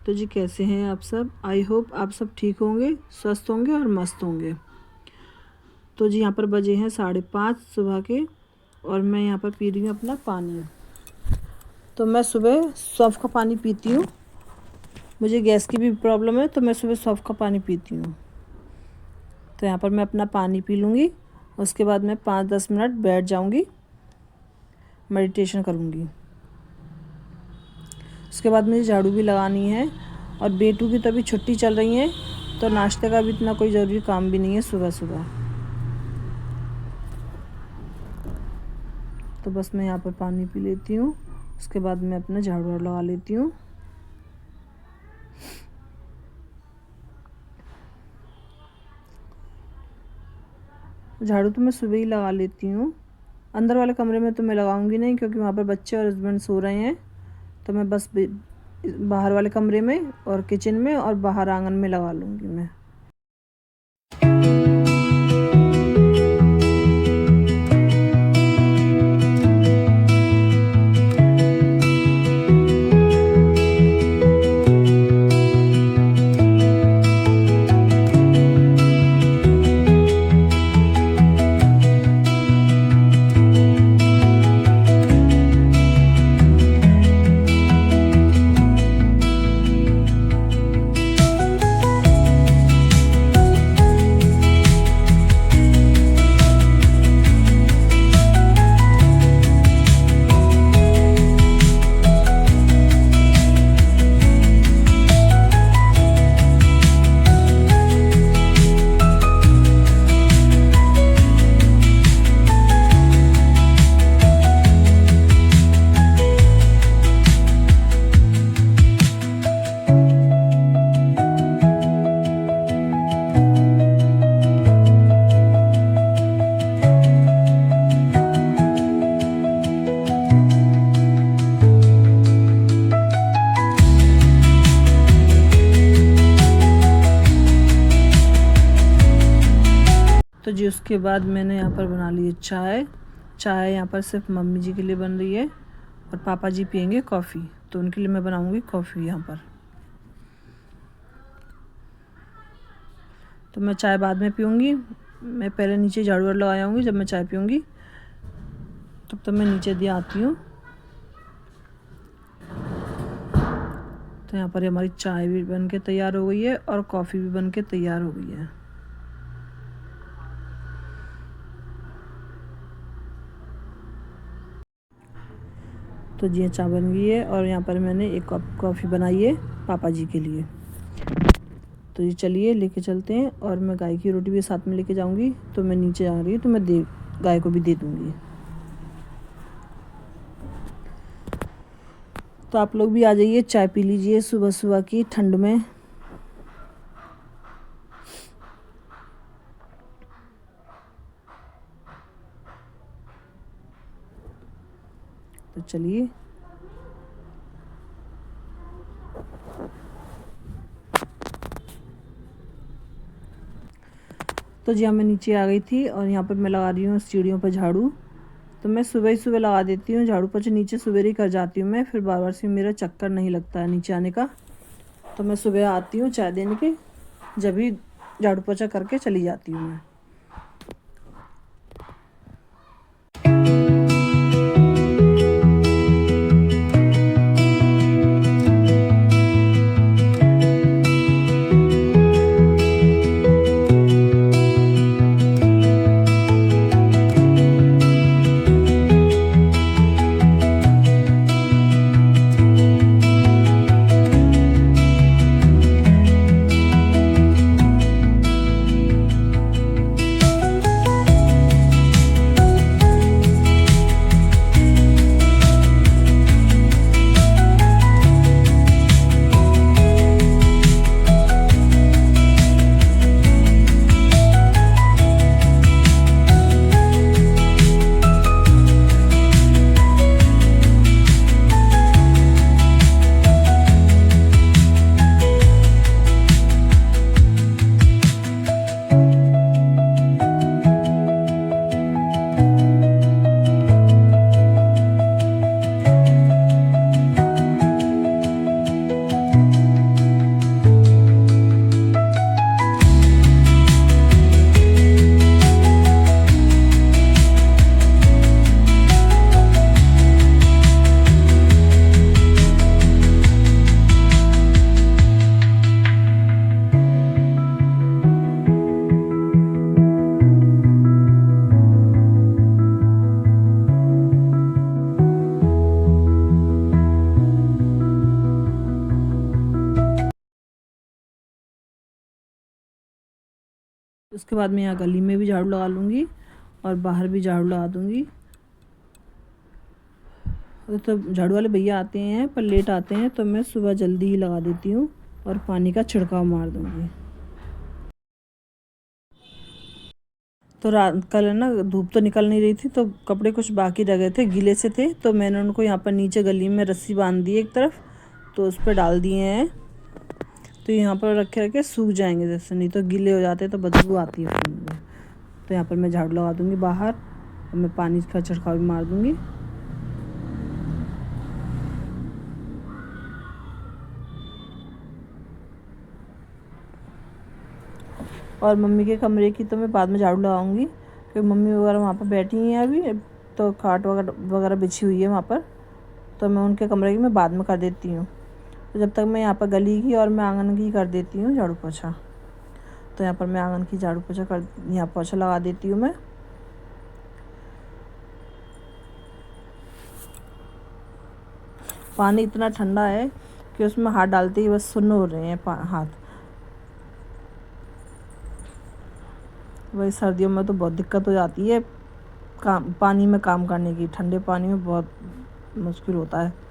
तो जी कैसे हैं आप सब। आई होप आप सब ठीक होंगे, स्वस्थ होंगे और मस्त होंगे। तो जी यहाँ पर बजे हैं 5:30 सुबह के और मैं यहाँ पर पी रही हूँ अपना पानी। तो मैं सुबह सौंफ का पानी पीती हूँ। मुझे गैस की भी प्रॉब्लम है तो मैं सुबह सौंफ का पानी पीती हूँ। तो यहाँ पर मैं अपना पानी पी लूँगी, उसके बाद मैं 5-10 मिनट बैठ जाऊँगी, मेडिटेशन करूँगी। उसके बाद मुझे झाड़ू भी लगानी है और बेटू की तो अभी छुट्टी चल रही है तो नाश्ते का भी इतना कोई ज़रूरी काम भी नहीं है सुबह सुबह। तो बस मैं यहाँ पर पानी पी लेती हूँ, उसके बाद मैं अपना झाड़ू लगा लेती हूँ। झाड़ू तो मैं सुबह ही लगा लेती हूँ। अंदर वाले कमरे में तो मैं लगाऊंगी नहीं क्योंकि वहाँ पर बच्चे और हस्बैंड सो रहे हैं। तो मैं बस बाहर वाले कमरे में और किचन में और बाहर आंगन में लगा लूँगी मैं। तो जी उसके बाद मैंने यहाँ पर बना ली चाय। चाय यहाँ पर सिर्फ मम्मी जी के लिए बन रही है और पापा जी पियेंगे कॉफ़ी, तो उनके लिए मैं बनाऊँगी कॉफ़ी यहाँ पर। तो मैं चाय बाद में पीऊँगी, मैं पहले नीचे झाड़ू लगा आऊँगी। जब मैं चाय पीऊँगी तब तो मैं नीचे दिया आती हूँ। तो यहाँ पर हमारी चाय भी बन के तैयार हो गई है और कॉफ़ी भी बन के तैयार हो गई है। तो जी चाय बन गई है और यहाँ पर मैंने एक कप कॉफ़ी बनाई है पापा जी के लिए। तो ये चलिए लेके चलते हैं और मैं गाय की रोटी भी साथ में लेके जाऊंगी। तो मैं नीचे जा रही हूँ तो मैं गाय को भी दे दूँगी। तो आप लोग भी आ जाइए, चाय पी लीजिए सुबह सुबह की ठंड में। तो चलिए तो जी मैं नीचे आ गई थी और यहाँ पर मैं लगा रही हूँ सीढ़ियों पर झाड़ू। तो मैं सुबह ही सुबह लगा देती हूँ झाड़ू, पोछा नीचे सुबह ही कर जाती हूँ मैं, फिर बार बार से मेरा चक्कर नहीं लगता है नीचे आने का। तो मैं सुबह आती हूँ चाय देने के, जब भी झाड़ू पोछा करके चली जाती हूँ मैं। उसके बाद मैं यहाँ गली में भी झाड़ू लगा लूँगी और बाहर भी झाड़ू लगा दूँगी। तो झाड़ू वाले भैया आते हैं पर लेट आते हैं, तो मैं सुबह जल्दी ही लगा देती हूँ और पानी का छिड़काव मार दूँगी। तो रात कल है ना, धूप तो निकल नहीं रही थी, तो कपड़े कुछ बाकी रह गए थे, गीले से थे, तो मैंने उनको यहाँ पर नीचे गली में रस्सी बांध दी एक तरफ, तो उस पर डाल दिए हैं। तो यहाँ पर रखे रखे सूख जाएंगे, जैसे नहीं तो गीले हो जाते तो बदबू आती है फिर में। तो यहाँ पर मैं झाड़ू लगा दूँगी बाहर और मैं पानी का छिड़काव भी मार दूँगी। और मम्मी के कमरे की तो मैं बाद में झाड़ू लगाऊंगी, क्योंकि मम्मी वगैरह वहाँ पर बैठी हैं अभी, तो खाट वगैरह बिछी हुई है वहाँ पर, तो मैं उनके कमरे की मैं बाद में कर देती हूँ। तो जब तक मैं यहाँ पर गली की और मैं आंगन की कर देती हूँ झाड़ू पोछा। तो यहाँ पर मैं आंगन की झाड़ू पोछा यहाँ पोछा लगा देती हूँ मैं। पानी इतना ठंडा है कि उसमें हाथ डालते ही बस सुन्न हो रहे हैं हाथ। वही सर्दियों में तो बहुत दिक्कत हो जाती है पानी में काम करने की, ठंडे पानी में बहुत मुश्किल होता है।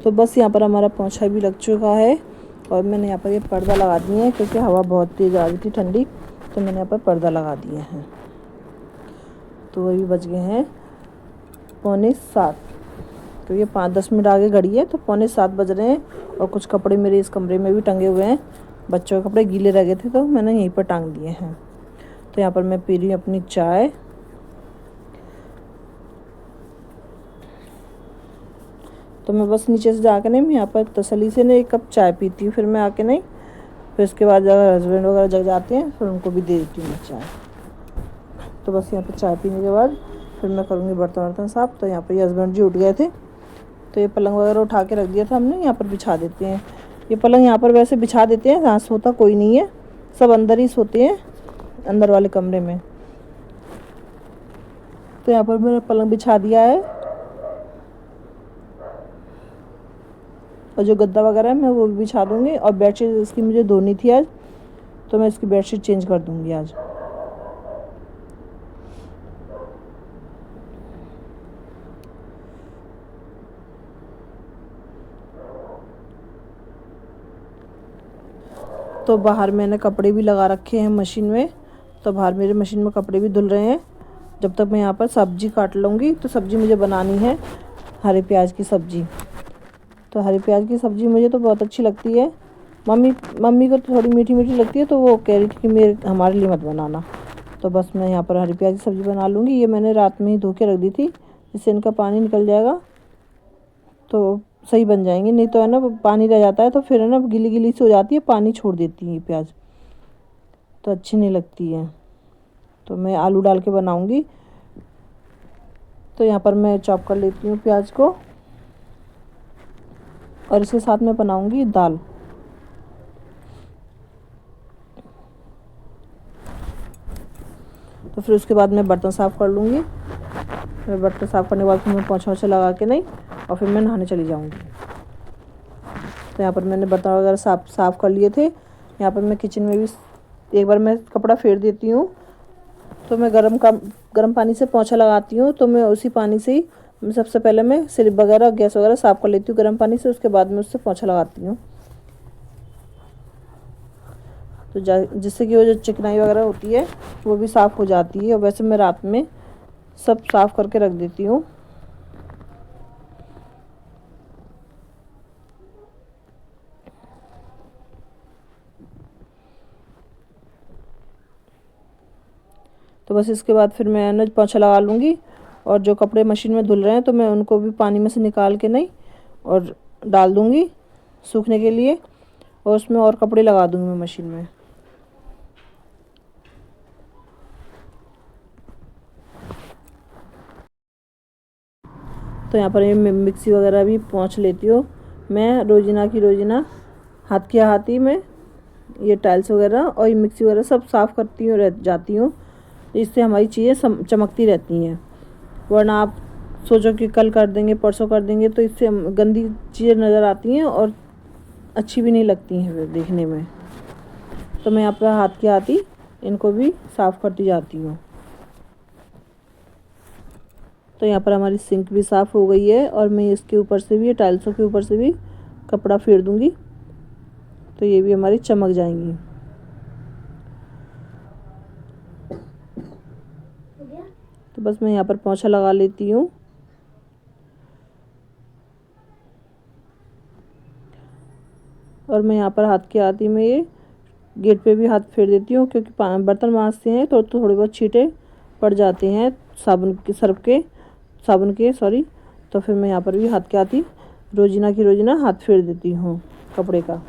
तो बस यहाँ पर हमारा पोंछा भी लग चुका है और मैंने यहाँ पर ये पर्दा लगा दिए हैं, क्योंकि हवा बहुत तेज़ आ रही थी ठंडी, तो मैंने यहाँ पर पर्दा लगा दिए हैं। तो वही बज गए हैं 6:45, तो ये 5-10 मिनट आगे घड़ी है, तो 6:45 बज रहे हैं। और कुछ कपड़े मेरे इस कमरे में भी टंगे हुए हैं, बच्चों के कपड़े गीले रह गए थे तो मैंने यहीं पर टांग दिए हैं। तो यहाँ पर मैं पी रही हूँ अपनी चाय। तो मैं बस नीचे से जाकर नहीं, मैं यहाँ पर तसल्ली से नहीं 1 कप चाय पीती हूँ, फिर मैं आके नहीं, फिर उसके बाद अगर हस्बैंड वगैरह जग जाते हैं फिर उनको भी दे देती हूँ मैं चाय। तो बस यहाँ पर चाय पीने के बाद फिर मैं करूँगी बर्तन साफ़। तो यहाँ पर ये हस्बैंड जी उठ गए थे, तो ये पलंग वगैरह उठा के रख दिया था हमने, यहाँ पर बिछा देते हैं। ये पलंग यहाँ पर वैसे बिछा देते हैं, यहाँ सोता कोई नहीं है, सब अंदर ही सोते हैं, अंदर वाले कमरे में। तो यहाँ पर मैंने पलंग बिछा दिया है, और जो गद्दा वगैरह है मैं वो भी बिछा दूँगी। और बेडशीट इसकी मुझे धोनी थी आज, तो मैं इसकी बेडशीट चेंज कर दूँगी आज। तो बाहर मैंने कपड़े भी लगा रखे हैं मशीन में, तो बाहर मेरे मशीन में कपड़े भी धुल रहे हैं। जब तक मैं यहाँ पर सब्ज़ी काट लूँगी, तो सब्ज़ी मुझे बनानी है हरे प्याज की सब्ज़ी। तो हरी प्याज की सब्ज़ी मुझे तो बहुत अच्छी लगती है, मम्मी को तो थोड़ी मीठी मीठी लगती है, तो वो कह रही थी कि हमारे लिए मत बनाना। तो बस मैं यहाँ पर हरी प्याज की सब्ज़ी बना लूँगी। ये मैंने रात में ही धो के रख दी थी, इससे इनका पानी निकल जाएगा तो सही बन जाएंगे, नहीं तो है ना पानी रह जाता है तो फिर है ना गीली गीली सी हो जाती है, पानी छोड़ देती है ये प्याज, तो अच्छी नहीं लगती है। तो मैं आलू डाल के बनाऊँगी। तो यहाँ पर मैं चॉप कर लेती हूँ प्याज को, और इसके साथ में बनाऊंगी दाल। तो फिर उसके बाद मैं बर्तन साफ़ कर लूँगी। फिर बर्तन साफ़ करने के बाद फिर मैं पोंछा वोछा लगा के नहीं, और फिर मैं नहाने चली जाऊँगी। तो यहाँ पर मैंने बर्तन वगैरह साफ़ कर लिए थे। यहाँ पर मैं किचन में भी एक बार मैं कपड़ा फेर देती हूँ, तो मैं गर्म पानी से पोंछा लगाती हूँ। तो मैं उसी पानी से ही सबसे पहले मैं स्लिप वगैरह गैस वगैरह साफ़ कर लेती हूँ गर्म पानी से, उसके बाद में उससे पोंछा लगाती हूँ। तो जिससे कि वो जो चिकनाई वगैरह होती है वो भी साफ़ हो जाती है। और वैसे मैं रात में सब साफ़ करके रख देती हूँ। तो बस इसके बाद फिर मैं ना पोंछा लगा लूँगी। और जो कपड़े मशीन में धुल रहे हैं तो मैं उनको भी पानी में से निकाल के नहीं और डाल दूँगी सूखने के लिए, और उसमें और कपड़े लगा दूँगी मैं मशीन में। तो यहाँ पर ये मिक्सी वगैरह भी पोंछ लेती हूँ मैं रोज़ाना की रोज़ाना, हाथ के हाथ ही मैं ये टाइल्स वगैरह और ये मिक्सी वगैरह सब साफ़ करती हूँ रह जाती हूँ। इससे हमारी चीज़ें चमकती रहती हैं, वरना आप सोचो कि कल कर देंगे परसों कर देंगे तो इससे गंदी चीज़ें नज़र आती हैं और अच्छी भी नहीं लगती हैं फिर देखने में। तो मैं यहाँ पर हाथ के हाथ ही इनको भी साफ़ करती जाती हूँ। तो यहाँ पर हमारी सिंक भी साफ़ हो गई है और मैं इसके ऊपर से भी, टाइल्सों के ऊपर से भी कपड़ा फेर दूँगी तो ये भी हमारी चमक जाएंगी। तो बस मैं यहाँ पर पोंछा लगा लेती हूँ। और मैं यहाँ पर हाथ के हाथ ही में ये गेट पे भी हाथ फेर देती हूँ, क्योंकि बर्तन मांजते हैं तो थोड़े बहुत छींटे पड़ जाते हैं साबुन के सॉरी। तो फिर मैं यहाँ पर भी हाथ के हाथ ही रोज़ाना की रोज़ाना हाथ फेर देती हूँ कपड़े का।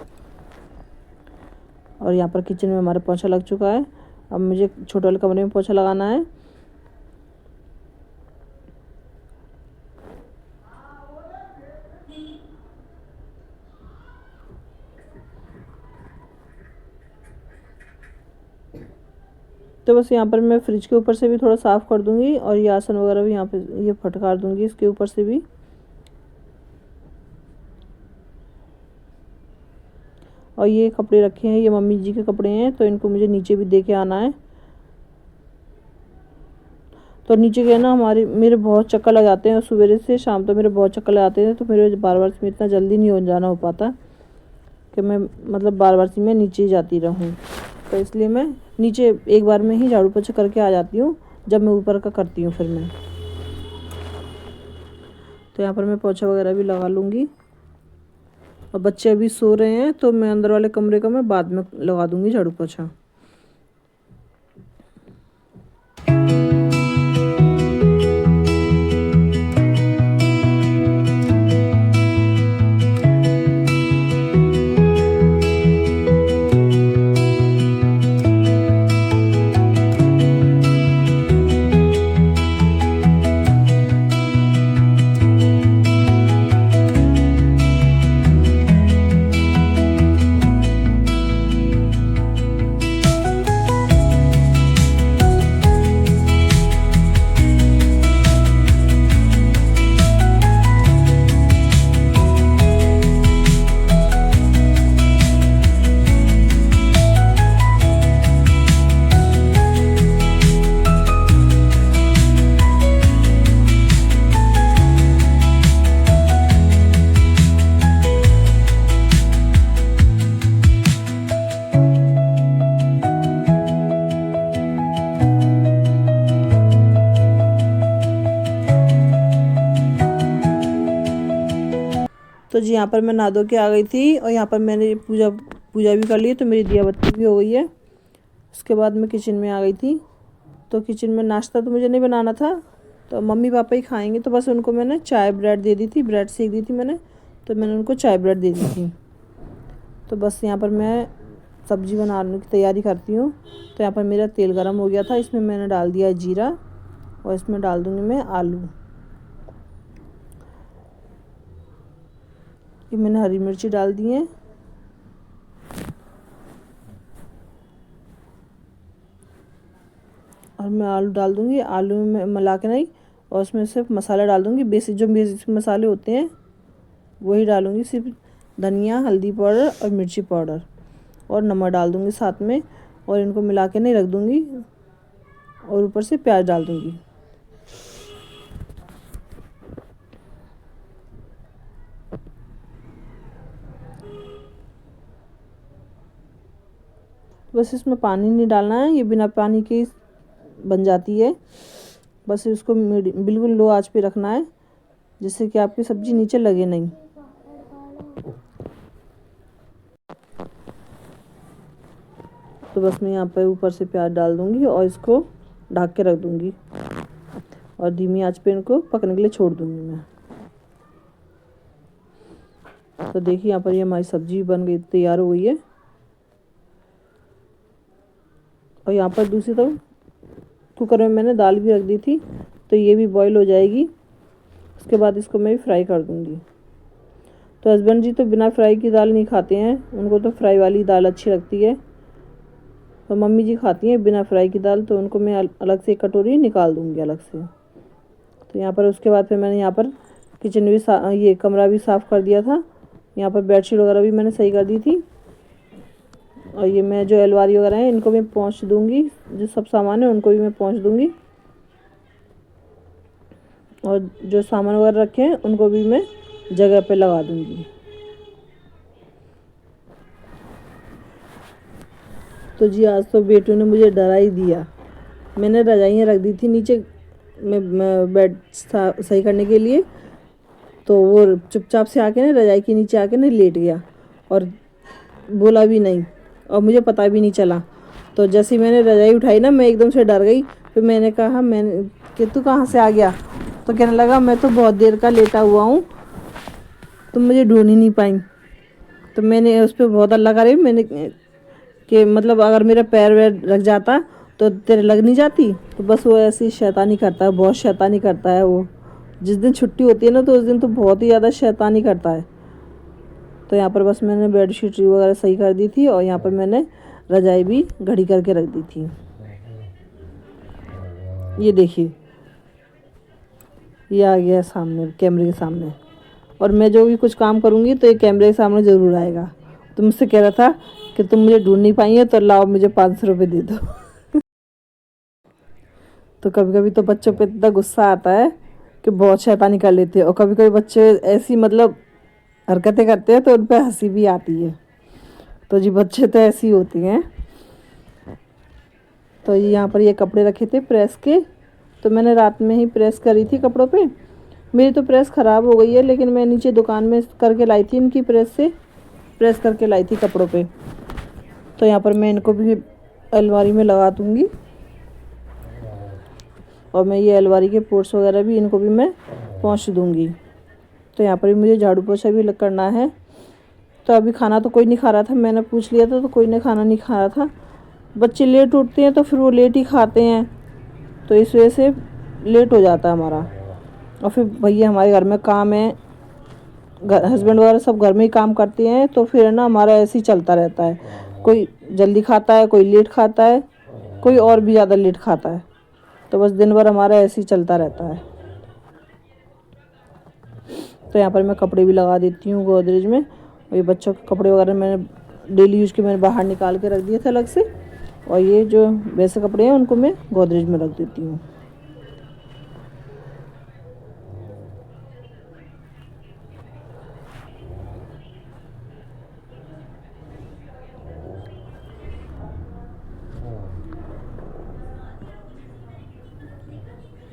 और यहाँ पर किचन में हमारा पोंछा लग चुका है। अब मुझे छोटे वाले कमरे में पोंछा लगाना है। तो बस यहाँ पर मैं फ्रिज के ऊपर से भी थोड़ा साफ़ कर दूँगी और ये आसन वगैरह भी यहाँ पे ये फटकार दूँगी इसके ऊपर से भी। और ये कपड़े रखे हैं, ये मम्मी जी के कपड़े हैं, तो इनको मुझे नीचे भी दे के आना है। तो नीचे गए ना मेरे बहुत चक्कर लग जाते हैं, सवेरे से शाम तक मेरे बहुत चक्कर लग जाते हैं। तो मेरे बार बार से इतना जल्दी नहीं हो जाना हो पाता कि मैं मतलब बार बार से मैं नीचे ही जाती रहूँ। तो इसलिए मैं नीचे एक बार में ही झाड़ू पोछा करके आ जाती हूँ जब मैं ऊपर का करती हूँ फिर मैं। तो यहाँ पर मैं पोछा वगैरह भी लगा लूँगी। और बच्चे अभी सो रहे हैं तो मैं अंदर वाले कमरे का मैं बाद में लगा दूँगी झाड़ू पोछा। तो जी यहाँ पर मैं नहा धो के आ गई थी और यहाँ पर मैंने पूजा भी कर ली, तो मेरी दिया बत्ती भी हो गई है। उसके बाद मैं किचन में आ गई थी। तो किचन में नाश्ता तो मुझे नहीं बनाना था, तो मम्मी पापा ही खाएंगे, तो बस उनको मैंने चाय ब्रेड दे दी थी, ब्रेड सेक दी थी मैंने, तो मैंने उनको चाय ब्रेड दे दी थी। तो बस यहाँ पर मैं सब्ज़ी बनाने की तैयारी करती हूँ। तो यहाँ पर मेरा तेल गर्म हो गया था, इसमें मैंने डाल दिया जीरा और इसमें डाल दूँगी मैं आलू। ये मैंने हरी मिर्ची डाल दी है। और मैं आलू डाल दूँगी, आलू में मिला के नहीं, और उसमें सिर्फ मसाला डाल दूँगी, बेसिक मसाले होते हैं वही डालूँगी, सिर्फ धनिया, हल्दी पाउडर और मिर्ची पाउडर और नमक डाल दूँगी साथ में, और इनको मिला के नहीं रख दूँगी और ऊपर से प्याज डाल दूँगी। बस इसमें पानी नहीं डालना है, ये बिना पानी के बन जाती है। बस इसको बिल्कुल लो आंच पे रखना है, जिससे कि आपकी सब्ज़ी नीचे लगे नहीं। तो बस मैं यहाँ पर ऊपर से प्याज डाल दूँगी और इसको ढक के रख दूँगी और धीमी आंच पे इनको पकने के लिए छोड़ दूँगी मैं। तो देखिए यहाँ पर ये हमारी सब्जी बन गई, तैयार हो गई है। और यहाँ पर दूसरी तरफ कुकर में मैंने दाल भी रख दी थी, तो ये भी बॉईल हो जाएगी। उसके बाद इसको मैं भी फ्राई कर दूँगी। तो हस्बैंड जी तो बिना फ्राई की दाल नहीं खाते हैं, उनको तो फ्राई वाली दाल अच्छी लगती है। तो मम्मी जी खाती हैं बिना फ्राई की दाल, तो उनको मैं अलग से एक कटोरी निकाल दूँगी अलग से। तो यहाँ पर उसके बाद फिर मैंने यहाँ पर किचन भी ये कमरा भी साफ़ कर दिया था। यहाँ पर बेडशीट वगैरह भी मैंने सही कर दी थी। और ये मैं जो अलमारी वगैरह है इनको मैं पोंछ दूँगी, जो सब सामान है उनको भी मैं पोंछ दूँगी। और जो सामान वगैरह रखे हैं उनको भी मैं जगह पे लगा दूँगी। तो जी आज तो बेटू ने मुझे डरा ही दिया। मैंने रजाइयाँ रख दी थी नीचे मैं बेड सही करने के लिए, तो वो चुपचाप से आके ना रजाई के नीचे आके ना लेट गया और बोला भी नहीं और मुझे पता भी नहीं चला। तो जैसे ही मैंने रजाई उठाई ना, मैं एकदम से डर गई। फिर मैंने कहा कि तू कहाँ से आ गया? तो कहने लगा मैं तो बहुत देर का लेटा हुआ हूँ, तुम मुझे ढूंढ ही नहीं पाई। तो मैंने उस पर बहुत अल्लाह करे, मैंने कि मतलब अगर मेरा पैर वैर रख जाता तो तेरे लग नहीं जाती। तो बस वो ऐसी शैतानी करता है, बहुत शैतानी करता है वो। जिस दिन छुट्टी होती है ना तो उस दिन तो बहुत ही ज़्यादा शैतानी करता है। तो यहाँ पर बस मैंने बेडशीट वगैरह सही कर दी थी और यहाँ पर मैंने रजाई भी घड़ी करके रख दी थी। ये देखिए ये आ गया सामने, कैमरे के सामने। और मैं जो भी कुछ काम करूँगी तो ये कैमरे के सामने ज़रूर आएगा। तो मुझसे कह रहा था कि तुम मुझे ढूंढ नहीं पाई है, तो लाओ मुझे 500 रुपये दे दो। तो कभी कभी तो बच्चों पे इतना गुस्सा आता है कि बहुत शैतानी कर लेते हैं। और कभी कभी बच्चे ऐसी मतलब हरकतें करते हैं तो उन पर हंसी भी आती है। तो जी बच्चे तो ऐसी होती हैं। तो यहाँ पर ये कपड़े रखे थे प्रेस के, तो मैंने रात में ही प्रेस करी थी कपड़ों पे। मेरी तो प्रेस ख़राब हो गई है, लेकिन मैं नीचे दुकान में करके लाई थी, इनकी प्रेस से प्रेस करके लाई थी कपड़ों पे। तो यहाँ पर मैं इनको भी अलमारी में लगा दूँगी। और मैं ये अलमारी के पोर्ट्स वगैरह भी इनको भी मैं पोंछ दूँगी। तो यहाँ पर भी मुझे झाड़ू पोछा भी करना है। तो अभी खाना तो कोई नहीं खा रहा था, मैंने पूछ लिया था तो कोई ने खाना नहीं खा रहा था। बच्चे लेट उठते हैं तो फिर वो लेट ही खाते हैं, तो इस वजह से लेट हो जाता है हमारा। और फिर भैया हमारे घर में काम है, हस्बैंड वगैरह सब घर में ही काम करते हैं, तो फिर ना हमारा ऐसे ही चलता रहता है। कोई जल्दी खाता है, कोई लेट खाता है, कोई और भी ज़्यादा लेट खाता है। तो बस दिन भर हमारा ऐसे ही चलता रहता है। तो यहाँ पर मैं कपड़े भी लगा देती हूँ गोदरेज में। और ये बच्चों के कपड़े वगैरह मैंने डेली यूज़ के मैंने बाहर निकाल के रख दिए थे अलग से। और ये जो वैसे कपड़े हैं उनको मैं गोदरेज में रख देती हूँ।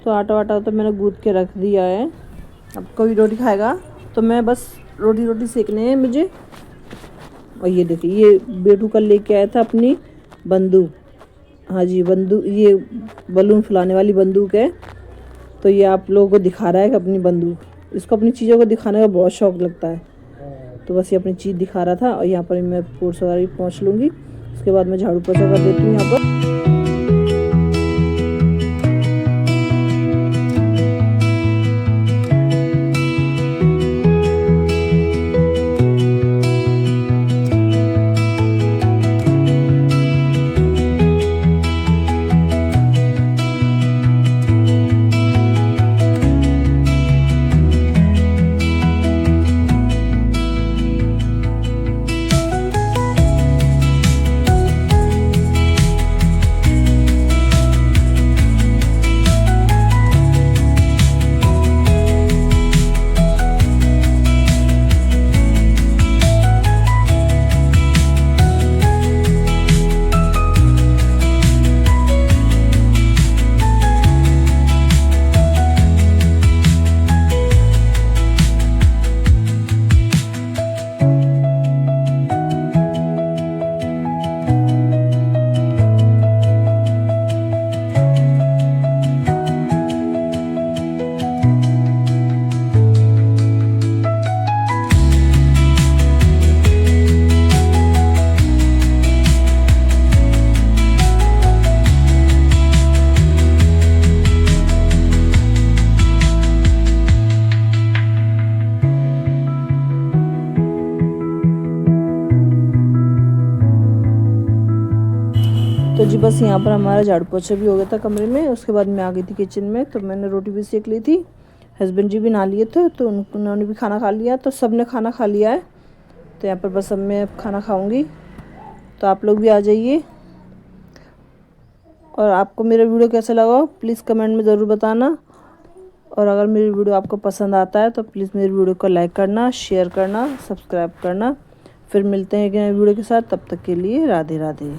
तो आटा वाटा तो मैंने गूँथ के रख दिया है। अब कोई रोटी खाएगा तो मैं बस रोटी सेकने हैं मुझे। और ये देखिए ये बेटू कल लेके आया था अपनी बंदूक। हाँ जी बंदूक, ये बलून फुलाने वाली बंदूक है। तो ये आप लोगों को दिखा रहा है कि अपनी बंदूक, इसको अपनी चीज़ों को दिखाने का बहुत शौक लगता है। तो बस ये अपनी चीज़ दिखा रहा था। और यहाँ पर मैं पोर्ट्स वगैरह भी पोंछ लूँगी। उसके बाद मैं झाड़ू पोछा कर देती हूँ यहाँ पर। तो जी बस यहाँ पर हमारा झाड़ू पोछा भी हो गया था कमरे में। उसके बाद मैं आ गई थी किचन में, तो मैंने रोटी भी सेक ली थी। हस्बैंड जी भी नहा लिए थे, तो उन्होंने भी खाना खा लिया, तो सब ने खाना खा लिया है। तो यहाँ पर बस अब मैं खाना खाऊंगी, तो आप लोग भी आ जाइए। और आपको मेरा वीडियो कैसा लगा प्लीज़ कमेंट में ज़रूर बताना। और अगर मेरी वीडियो आपको पसंद आता है तो प्लीज़ मेरी वीडियो को लाइक करना, शेयर करना, सब्सक्राइब करना। फिर मिलते हैं एक नए वीडियो के साथ, तब तक के लिए राधे राधे।